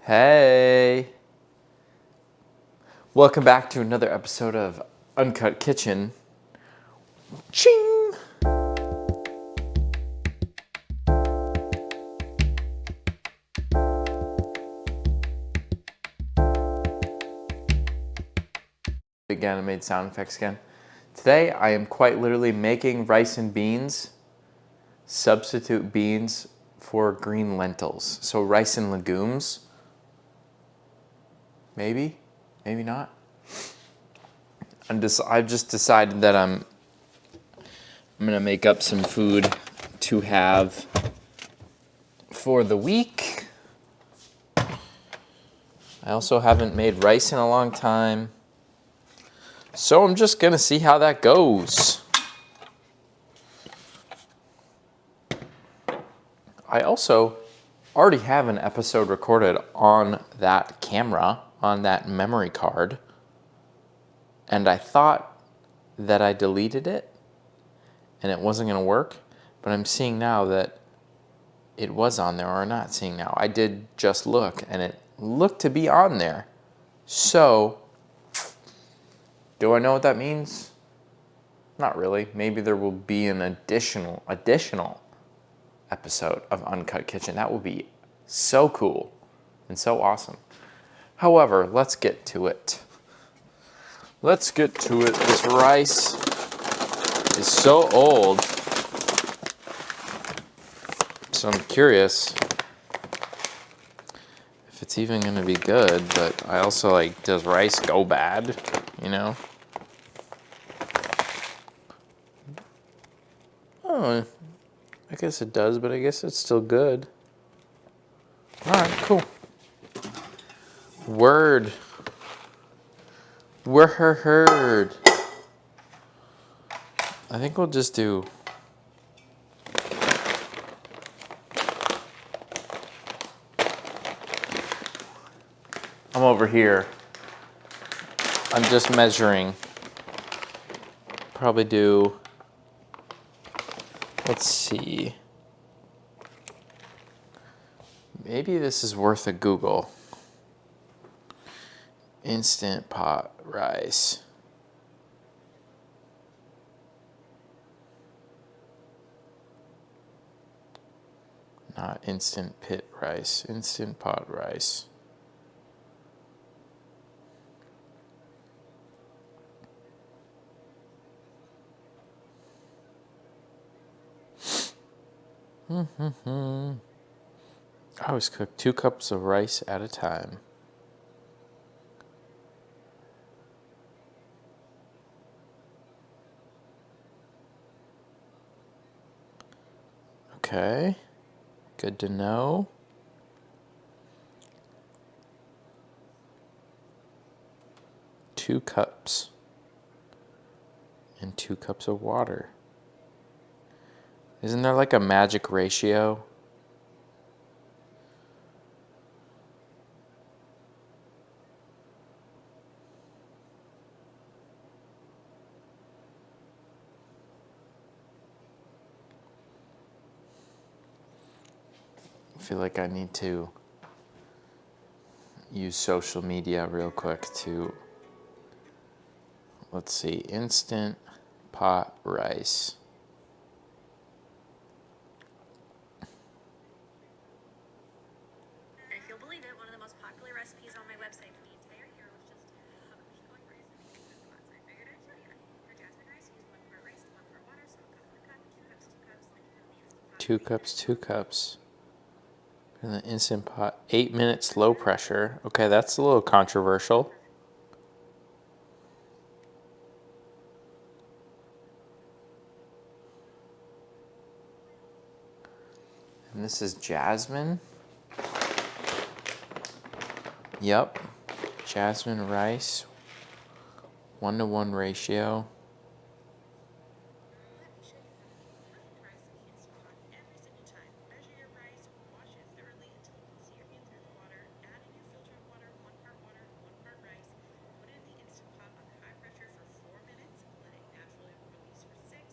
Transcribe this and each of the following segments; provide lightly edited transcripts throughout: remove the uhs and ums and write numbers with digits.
Hey! Welcome back to another episode of Uncut Kitchen. Ching! Again, I made sound effects again. Today, I am quite literally making rice and beans, substitute beans for green lentils. So rice and legumes. Maybe, maybe not. I've just decided that I'm gonna make up some food to have for the week. I also haven't made rice in a long time. So I'm just gonna see how that goes. I also already have an episode recorded on that camera, on that memory card. And I thought that I deleted it and it wasn't gonna work, but I'm seeing now that it was on there, or not seeing now. I did just look and it looked to be on there. So, do I know what that means? Not really. Maybe there will be an additional episode of Uncut Kitchen. That would be so cool and so awesome. However, let's get to it. Let's get to it. This rice is so old. So I'm curious if it's even going to be good, but I also like, does rice go bad, you know? Oh, I guess it does, but I guess it's still good. All right, cool. Word. Word. I think we'll just do... I'm over here. I'm just measuring. Probably do... Let's see. Maybe this is worth a Google. Instant pot rice. Not instant pit rice. Instant pot rice. I always cook 2 cups of rice at a time. Okay, good to know. Two cups and 2 cups of water. Isn't there like a magic ratio? I feel like I need to use social media real quick to, let's see, instant pot rice. And if you'll believe it, one of the most popular recipes on my website for the entire year was just going rice and instant pots. I figured I'd show you. For jasmine rice, use 1 quart rice to 1 quart water, so a cup and a cup, 2 cups, 2 cups, then you have the instant pot. 2 cups, 2 cups. In the instant pot, 8 minutes low pressure. Okay, that's a little controversial. And this is jasmine. Yep, jasmine rice, 1-to-1 ratio. Let me show you how to make perfect rice in the instant pot every single time. Measure your rice, wash it thoroughly until you can see your hand through the water. Add in your filtered water, 1 quart water, 1 quart rice. Put it in the instant pot on high pressure for 4 minutes. Let it naturally release for 6.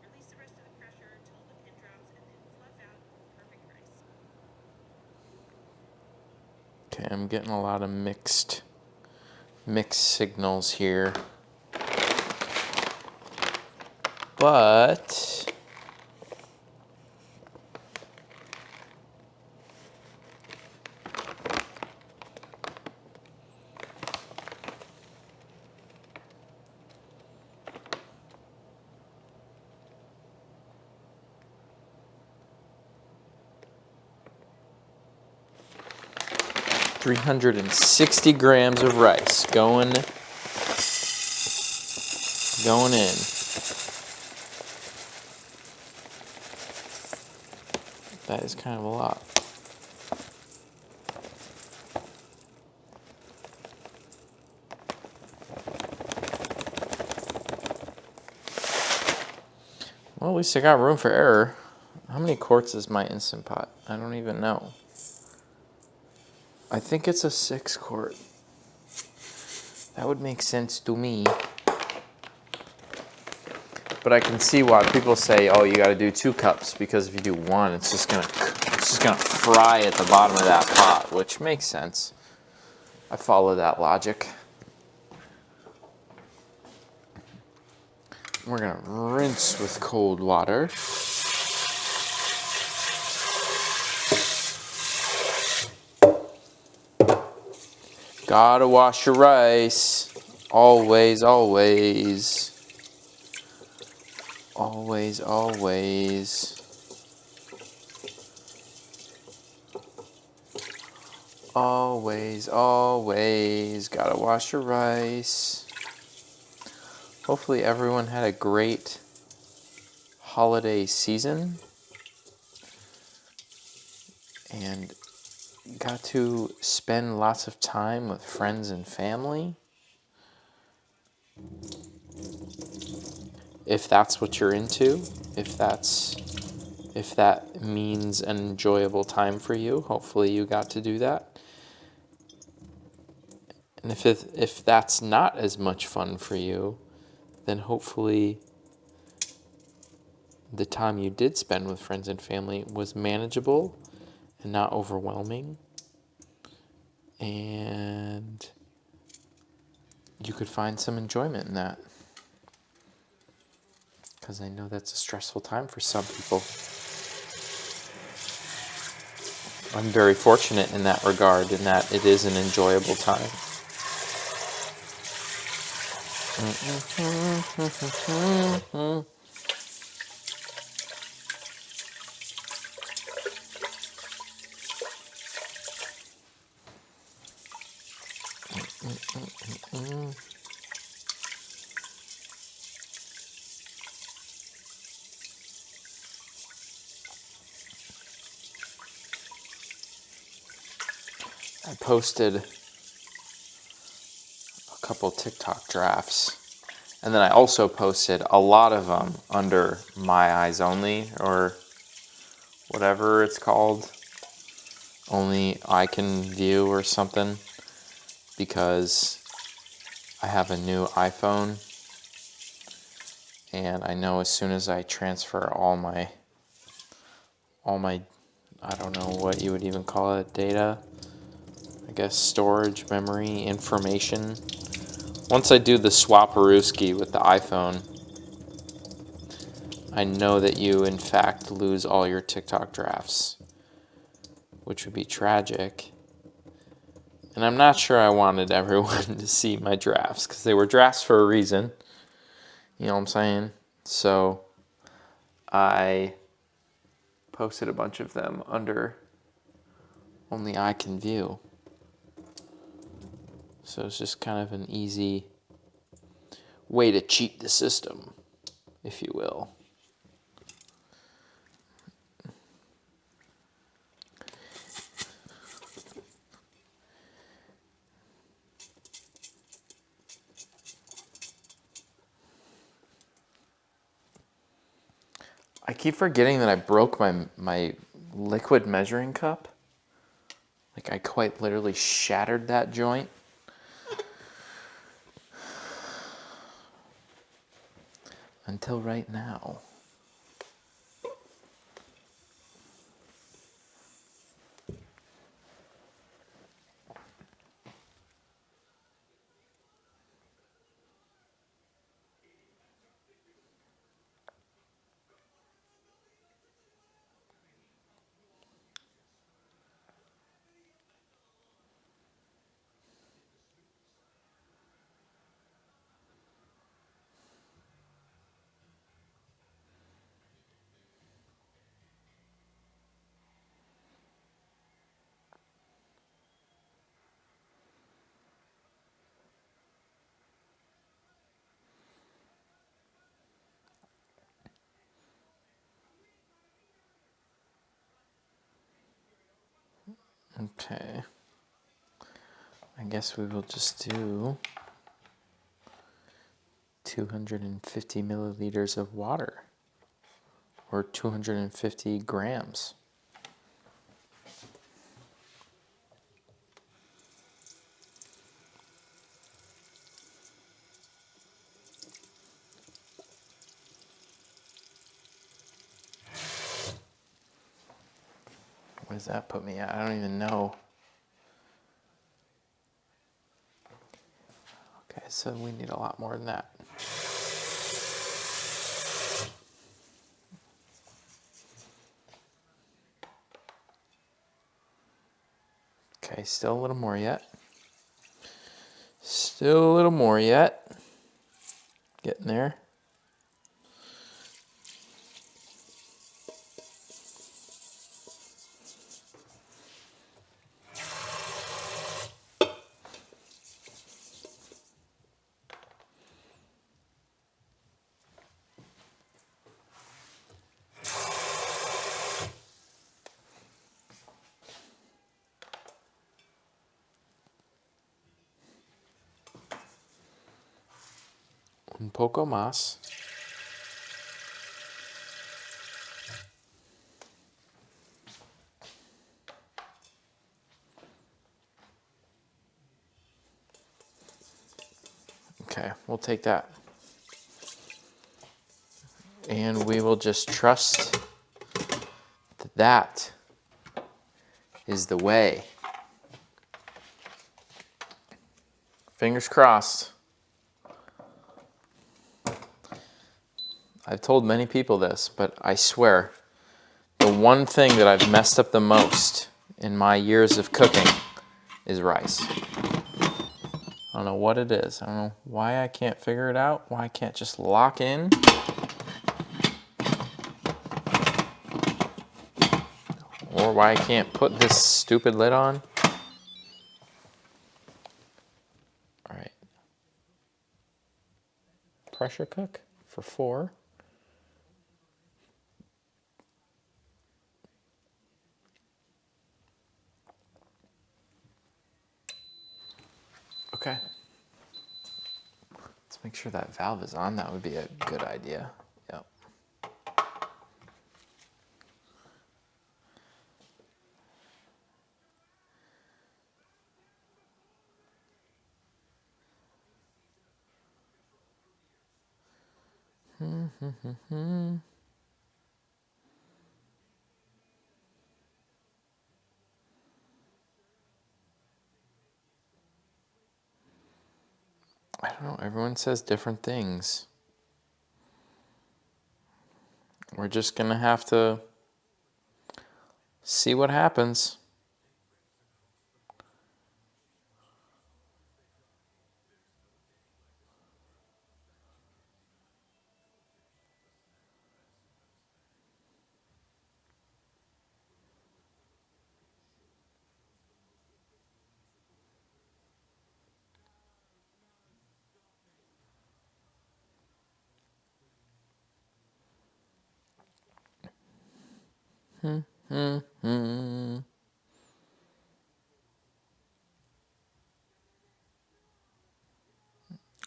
Release the rest of the pressure until the pin drops, and then fluff out perfect rice. Okay, I'm getting a lot of mixed signals here. But 360 grams of rice going in. That is kind of a lot. Well, at least I got room for error. How many quarts is my Instant Pot? I don't even know. I think it's a 6-quart. That would make sense to me. But I can see why people say, "Oh, you got to do 2 cups," because if you do 1, it's just gonna fry at the bottom of that pot, which makes sense. I follow that logic. We're gonna rinse with cold water. Gotta wash your rice. Always, always. Always, always. Always, always. Gotta wash your rice. Hopefully everyone had a great holiday season and got to spend lots of time with friends and family. If that's what you're into, if that means an enjoyable time for you, hopefully you got to do that. And if that's not as much fun for you, then hopefully the time you did spend with friends and family was manageable and not overwhelming. And you could find some enjoyment in that. Because I know that's a stressful time for some people. I'm very fortunate in that regard, in that it is an enjoyable time. I posted a couple TikTok drafts, and then I also posted a lot of them under My Eyes Only, or whatever it's called, Only I Can View or something, because I have a new iPhone, and I know as soon as I transfer all my I don't know what you would even call it, data, I guess storage, memory, information. Once I do the swaparooski with the iPhone, I know that you in fact lose all your TikTok drafts, which would be tragic. And I'm not sure I wanted everyone to see my drafts, because they were drafts for a reason. You know what I'm saying? So I posted a bunch of them under Only I Can View. So it's just kind of an easy way to cheat the system, if you will. I keep forgetting that I broke my liquid measuring cup. Like, I quite literally shattered that joint. Until right now. Okay. I guess we will just do 250 milliliters of water, or 250 grams. What does that put me at? I don't even know. Okay, so we need a lot more than that. Okay, still a little more yet. Still a little more yet. Getting there. Un poco más. Okay, we'll take that. And we will just trust that that is the way. Fingers crossed. I've told many people this, but I swear, the one thing that I've messed up the most in my years of cooking is rice. I don't know what it is. I don't know why I can't figure it out, why I can't just lock in. Or why I can't put this stupid lid on. All right. Pressure cook for 4. Okay. Let's make sure that valve is on. That would be a good idea. Yep. I don't know. Everyone says different things. We're just going to have to see what happens.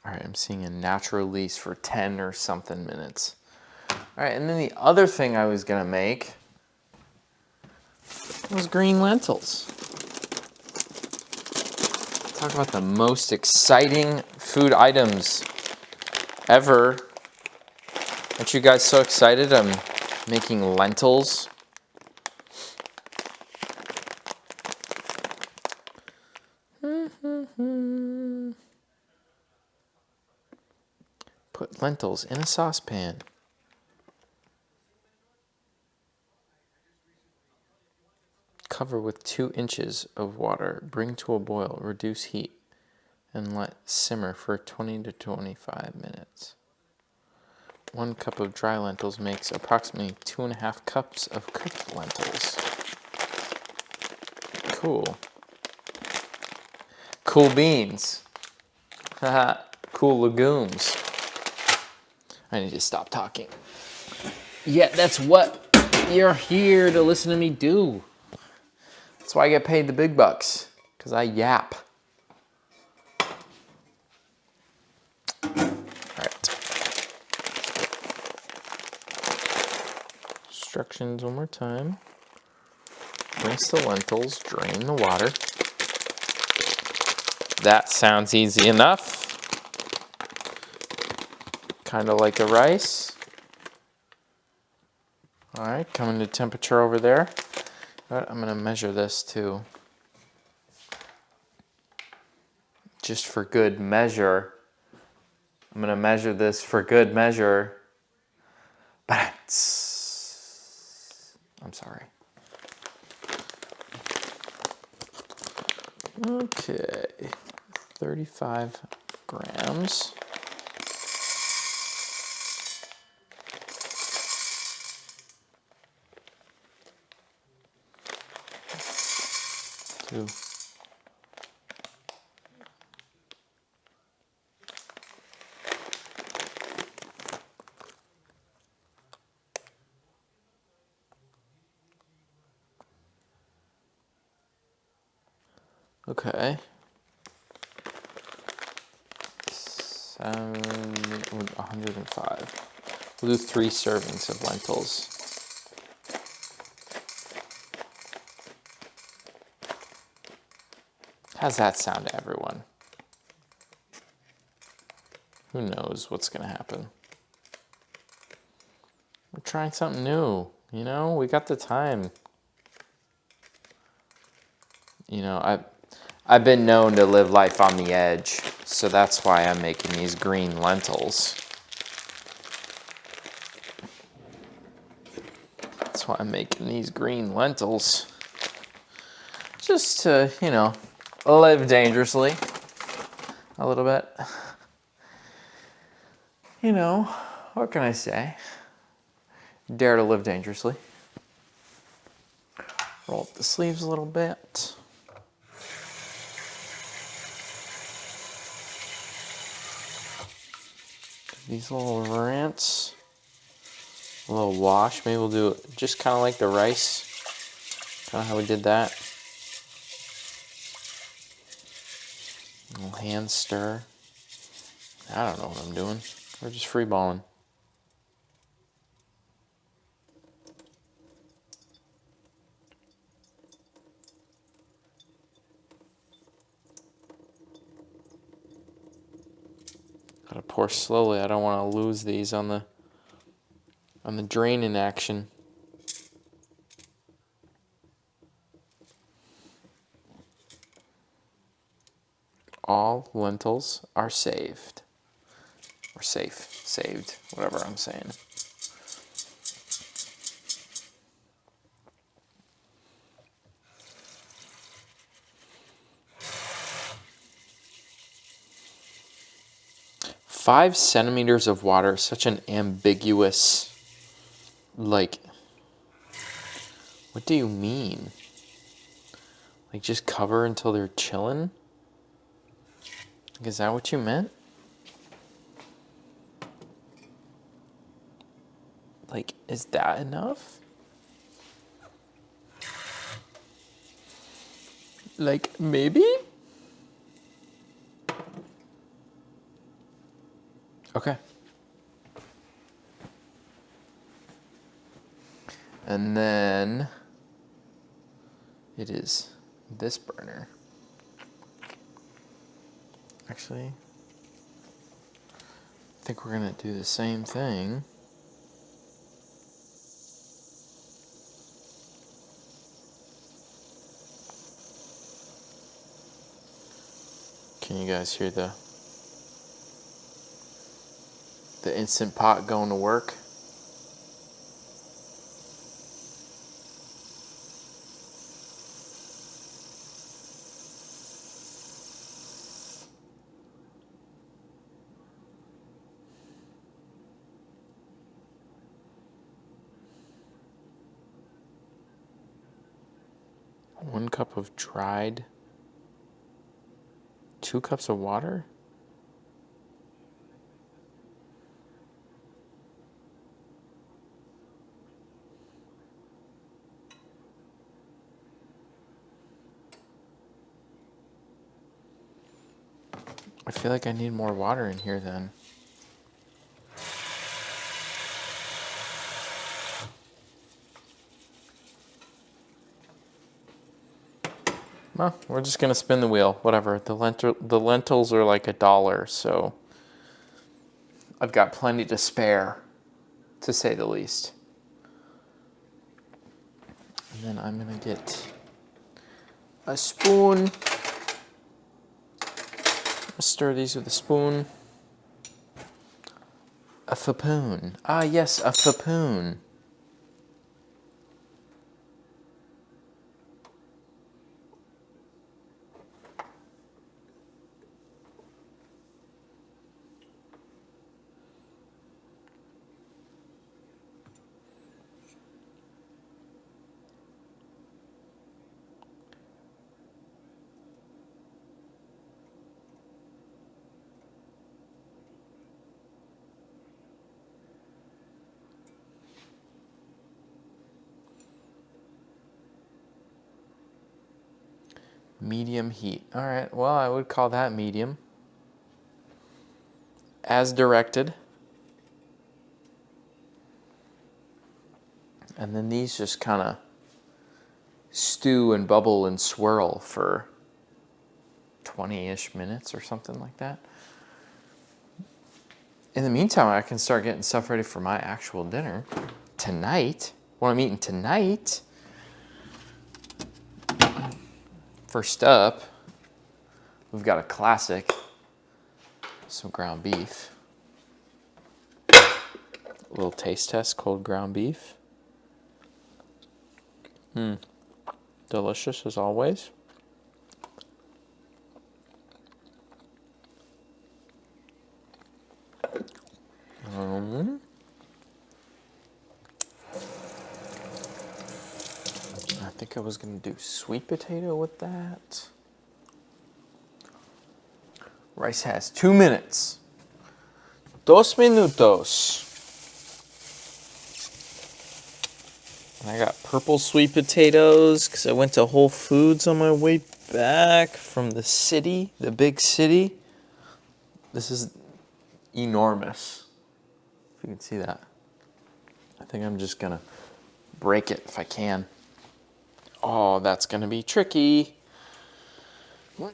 All right, I'm seeing a natural release for 10 or something minutes. All right, and then the other thing I was gonna make was green lentils. Talk about the most exciting food items ever. Aren't you guys so excited? I'm making lentils. Put lentils in a saucepan. Cover with 2 inches of water. Bring to a boil. Reduce heat. And let simmer for 20 to 25 minutes. 1 cup of dry lentils makes approximately 2.5 cups of cooked lentils. Cool. Cool beans. Haha. Cool legumes. I need to stop talking. Yeah, that's what you're here to listen to me do. That's why I get paid the big bucks, because I yap. All right. Instructions one more time. Rinse the lentils, drain the water. That sounds easy enough. Kind of like the rice. All right, coming to temperature over there. All right, I'm gonna measure this too. Just for good measure. I'm gonna measure this for good measure. I'm sorry. Okay, 35 grams. Two. Okay. 105. We'll do 3 servings of lentils. How's that sound to everyone? Who knows what's gonna happen? We're trying something new, you know? We got the time. You know, I've been known to live life on the edge, so that's why I'm making these green lentils. That's why I'm making these green lentils. Just to, you know, live dangerously a little bit. You know, what can I say? Dare to live dangerously. Roll up the sleeves a little bit. These little rinse, a little wash. Maybe we'll do it just kind of like the rice, kind of how we did that. A little hand stir. I don't know what I'm doing. We're just free balling. Gotta pour slowly. I don't want to lose these on the draining action. All lentils are saved. Or safe, saved, whatever I'm saying. Five centimeters of water is such an ambiguous, like, what do you mean? Like, just cover until they're chilling? Like, is that what you meant? Like, is that enough? Like, maybe? Okay. And then it is this burner. Actually, I think we're gonna do the same thing. Can you guys hear the Instant Pot going to work? One cup of dried, 2 cups of water? feel like I need more water in here then. Well, we're just gonna spin the wheel. Whatever. The lentils are like $1, so I've got plenty to spare, to say the least. And then I'm gonna get a spoon. Stir these with a spoon. A fapoon. Ah, yes, a fapoon. Medium heat. All right, well, I would call that medium. As directed. And then these just kind of stew and bubble and swirl for 20-ish minutes or something like that. In the meantime, I can start getting stuff ready for my actual dinner tonight. What I'm eating tonight. First up, we've got a classic, some ground beef. A little taste test, cold ground beef. Delicious as always. I think I was gonna do sweet potato with that. Rice has 2 minutes. 2 minutos. And I got purple sweet potatoes because I went to Whole Foods on my way back from the city, the big city. This is enormous, if you can see that. I think I'm just gonna break it if I can. Oh, that's gonna be tricky. Oh,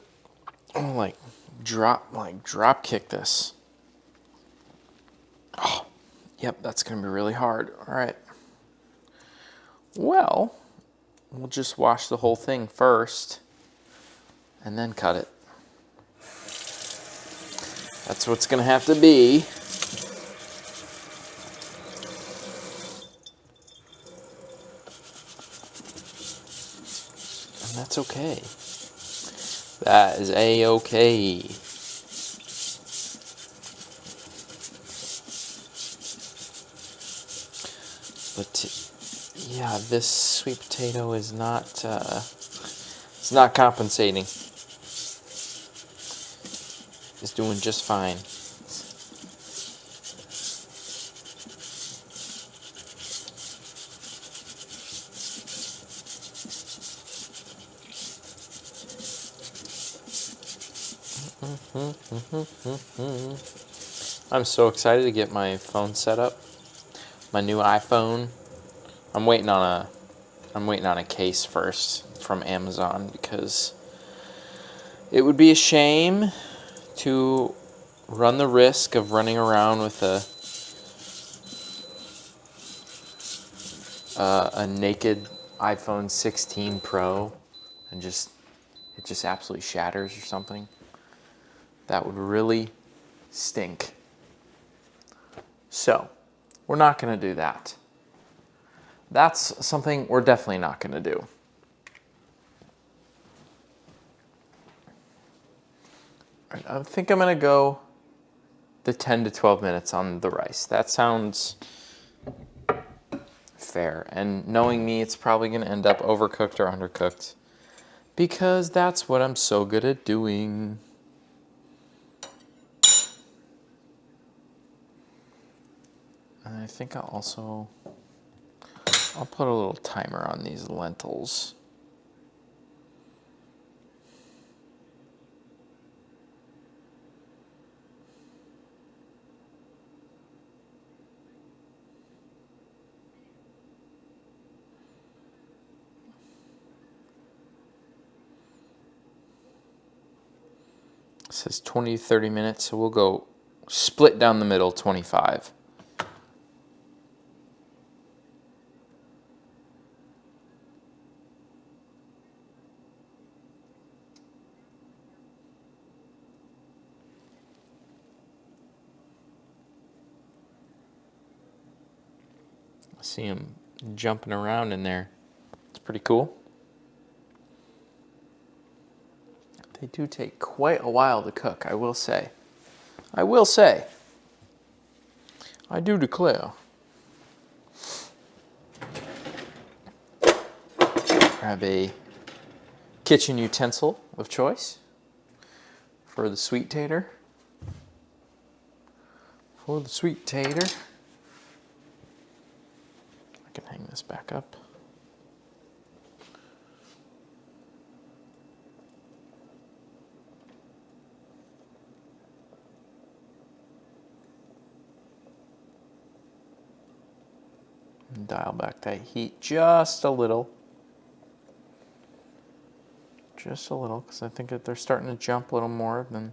like drop kick this. Oh, yep, that's gonna be really hard. All right. Well, we'll just wash the whole thing first and then cut it. That's what's gonna have to be. And that's okay. That is A-okay. But yeah, this sweet potato is not, it's not compensating. It's doing just fine. I'm so excited to get my phone set up. My new iPhone. I'm waiting on a case first from Amazon because it would be a shame to run the risk of running around with a naked iPhone 16 Pro and it just absolutely shatters or something. That would really stink. So, we're not going to do that. That's something we're definitely not going to do. All right, I think I'm going to go the 10 to 12 minutes on the rice. That sounds fair. And knowing me, it's probably going to end up overcooked or undercooked because that's what I'm so good at doing. And I think I'll put a little timer on these lentils. It says 20 to 30 minutes, so we'll go split down the middle, 25. I see him jumping around in there. It's pretty cool. They do take quite a while to cook, I will say. I will say. I do declare. Grab a kitchen utensil of choice for the sweet tater. For the sweet tater. I can hang this back up. And dial back that heat just a little. Just a little, because I think that they're starting to jump a little more than...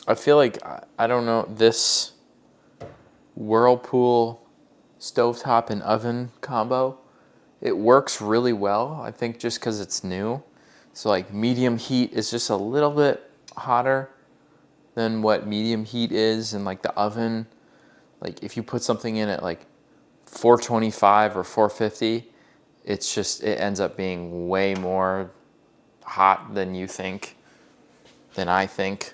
I feel like, I don't know, this Whirlpool stovetop and oven combo, it works really well. I think just because it's new. So like medium heat is just a little bit hotter than what medium heat is in like the oven. Like if you put something in at like 425 or 450, it's just, it ends up being way more hot than you think, than I think.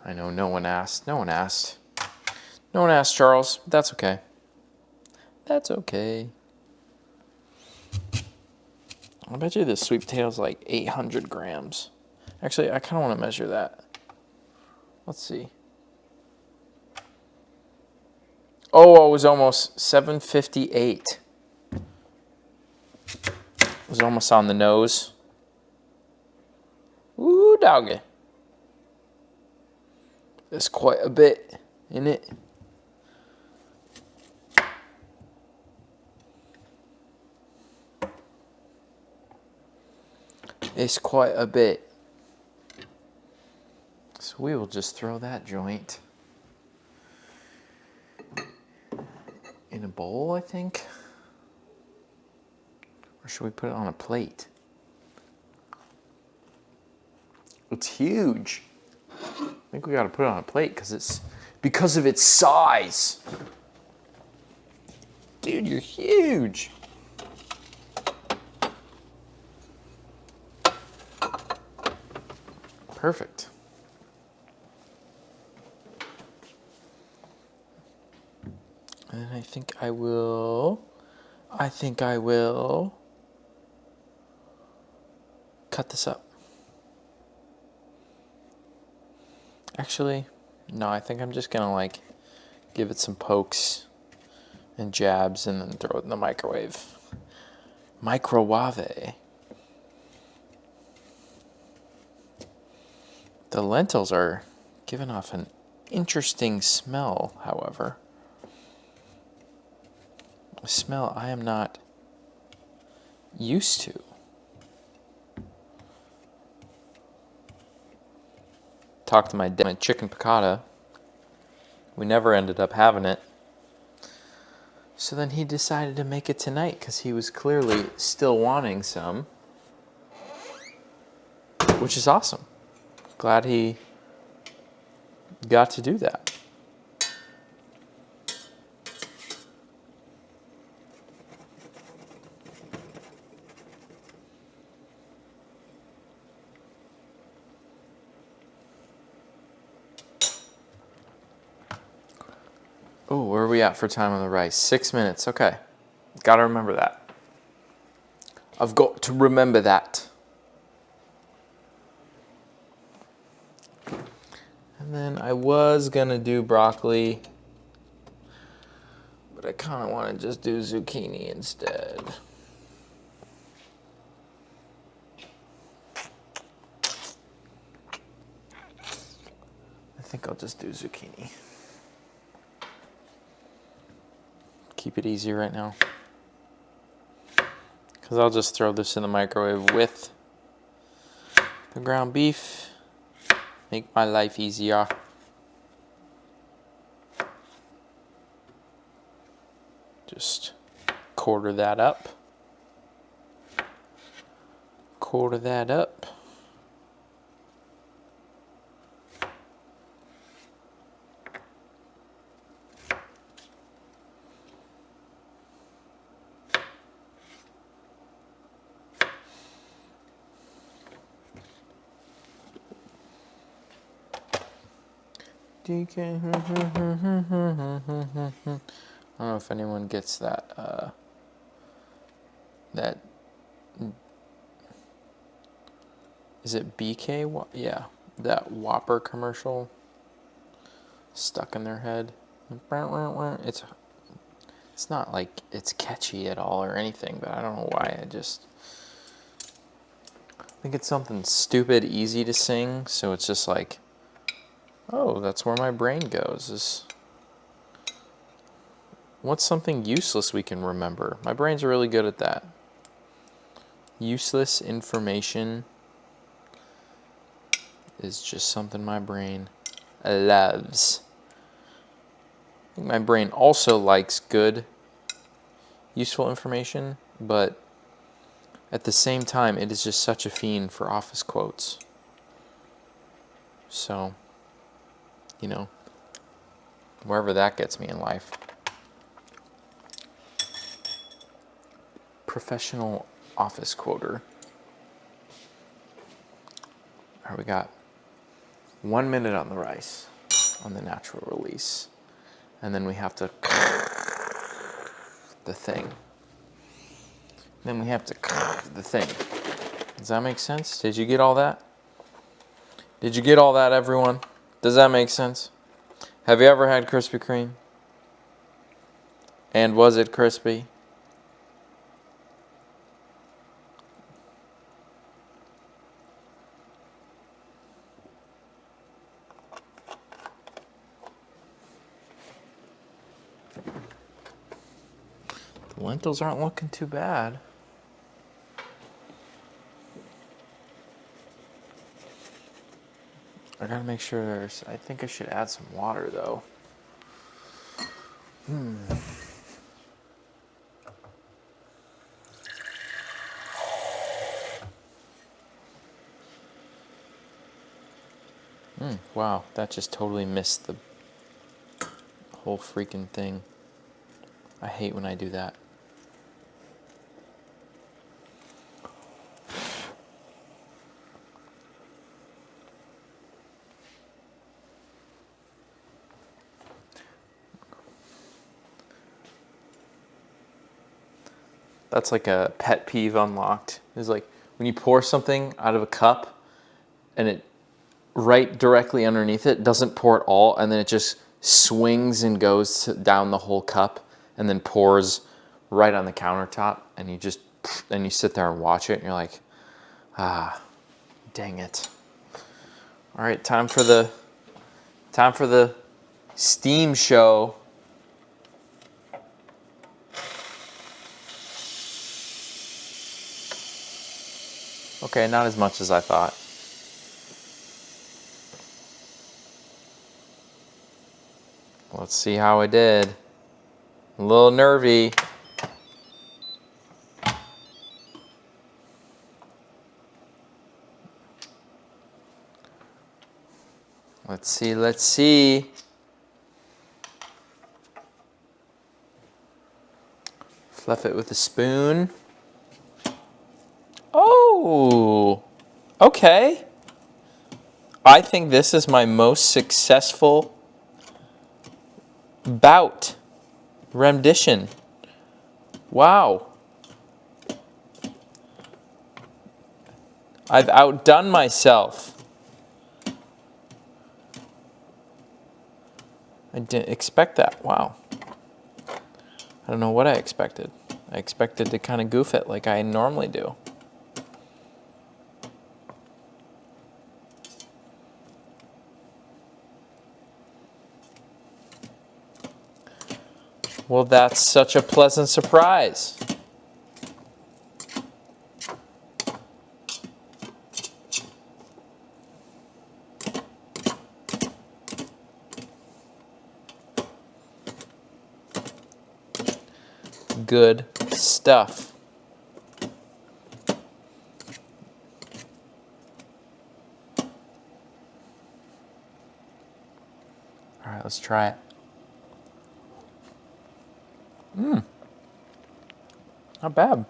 I know no one asked. No one asked. No one asked, Charles. That's okay. That's okay. I bet you this sweet potato's like 800 grams. Actually, I kind of want to measure that. Let's see. Oh, it was almost 758. It was almost on the nose. Ooh, doggy. There's quite a bit in it. It's quite a bit. So we will just throw that joint in a bowl, I think. Or should we put it on a plate? It's huge. I think we got to put it on a plate because of its size. Dude, you're huge. Perfect. And I think I will cut this up. Actually, no, I think I'm just gonna like give it some pokes and jabs and then throw it in the microwave. Microwave. The lentils are giving off an interesting smell, however. A smell I am not used to. Talked to my dad, my chicken piccata. We never ended up having it. So then he decided to make it tonight because he was clearly still wanting some, which is awesome. Glad he got to do that. Oh, where are we at for time on the rice? 6 minutes. Okay. Got to remember that. I've got to remember that. And then I was going to do broccoli, but I kind of want to just do zucchini instead. I think I'll just do zucchini. keep it easy right now. Because I'll just throw this in the microwave with the ground beef. Make my life easier. Just quarter that up. Quarter that up. DK. I don't know if anyone gets that. That is it BK? Yeah, that Whopper commercial stuck in their head. It's not like it's catchy at all or anything, but I don't know why. I think it's something stupid, easy to sing. So it's just like, oh, that's where my brain goes. What's something useless we can remember? My brain's really good at that. Useless information is just something my brain loves. I think my brain also likes good, useful information, but at the same time, it is just such a fiend for office quotes. So, you know, wherever that gets me in life. Professional office quoter. All right, we got 1 minute on the rice on the natural release. And then we have to the thing. Then we have to the thing. Does that make sense? Did you get all that? Did you get all that, everyone? Does that make sense? Have you ever had Krispy Kreme? And was it crispy? The lentils aren't looking too bad. I gotta make sure I think I should add some water though. Wow, that just totally missed the whole freaking thing. I hate when I do that. That's like a pet peeve unlocked. It's like when you pour something out of a cup and it right directly underneath it doesn't pour it all, and then it just swings and goes down the whole cup and then pours right on the countertop, and you sit there and watch it and you're like, ah, dang it. All right, time for the steam show. Okay, not as much as I thought. Let's see how I did. A little nervy. Let's see. Fluff it with a spoon. Oh, okay. I think this is my most successful bout rendition. Wow. I've outdone myself. I didn't expect that. Wow. I don't know what I expected. I expected to kind of goof it like I normally do. Well, that's such a pleasant surprise. Good stuff. All right, let's try it. Not bad.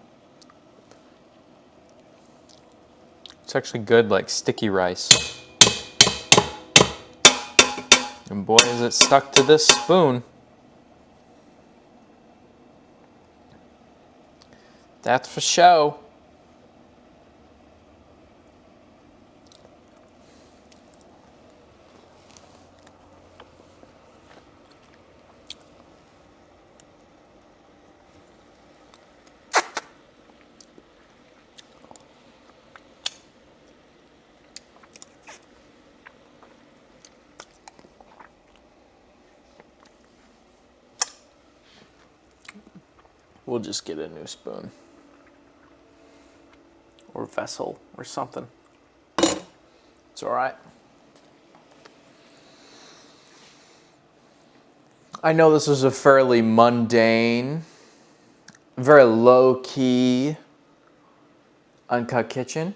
It's actually good, like sticky rice. And boy, is it stuck to this spoon. That's for show. We'll just get a new spoon. Or vessel or something. It's all right. I know this was a fairly mundane, very low-key Uncut Kitchen.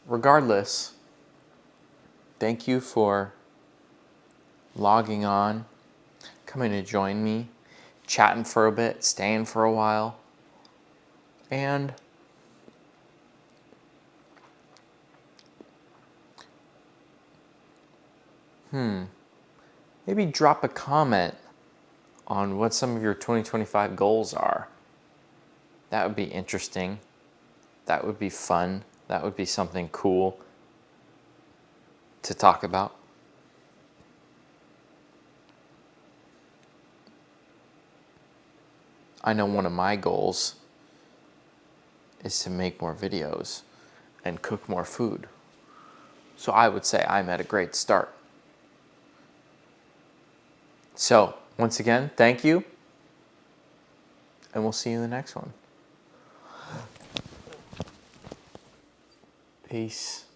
Regardless, thank you for logging on, coming to join me, chatting for a bit, staying for a while, and maybe drop a comment on what some of your 2025 goals are. That would be interesting. That would be fun. That would be something cool to talk about. I know one of my goals is to make more videos and cook more food. So I would say I'm at a great start. So, once again, thank you. And we'll see you in the next one. Peace.